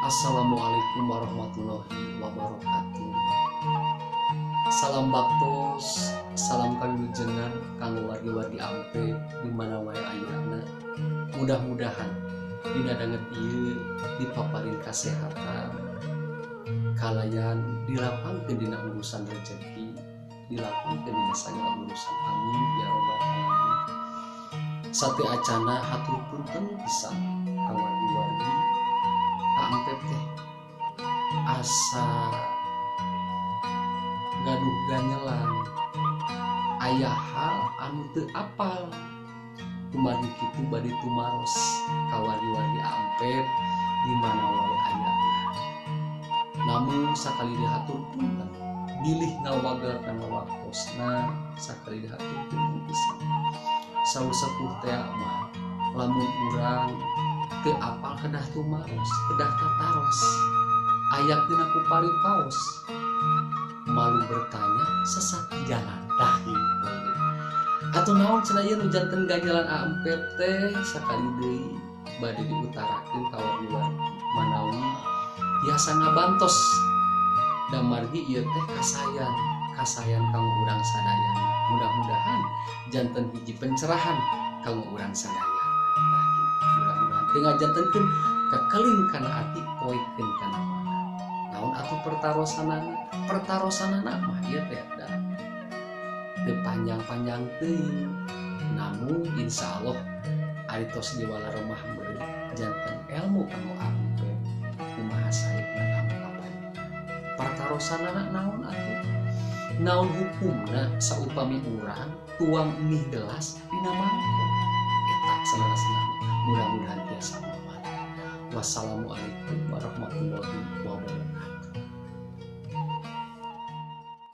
Assalamualaikum warahmatullahi wabarakatuh. Salam baktos, salam kawilujengan kanggo wargi-wargi ampe di mana wae ayeuna. Mudah-mudahan dina danget ieu dipaparin kasehatan, kalayan dilapangkeun dina urusan rezeki, dilapangkeun dina sagala urusan, amin ya robbal alamin. Sate acana hatur punten pisan ka wargi-wargi ampep teh asa gaduh ganyelan, aya hal anu teu apal, kumaha kitu bade tumaros ka wargi-wargi ampep di mana wae aya. Namun sakali dihatur punten bilih ngawagar kana waktosna, sakali dihatur punten pisan saur sepuh teh mah lamun urang teu apal kedah tumaros, kedah tataros, ayak dina ku paripaos, malu bertanya sesat di jalan dah gitu. Atuh naon cenah ieu nu janten ganjalan ampep teh sakali deui bade diutarakeun ka wargi-wargi manawi biasa ngabantos da margi ieu teh kasayan kanggo urang sadaya. Mudah-mudahan janten hiji pencerahan kanggo urang sadaya. Teu ngajantenkeun kekeling kana ati poekeun kana mana. Naon atuh pertarosanana mah ieu teh da teu panjang-panjang teuing, namun insyaallah ari tos diwala rumah beuri janten ilmu kanggo ampe kumaha saeutna kanggo apa. Pertarosanana naon atuh? Naon hukumna saupami urang tuang mie gelas dina mangkok? Eta saudara-saudara, mudah-mudahan biasa aman. Wassalamualaikum warahmatullahi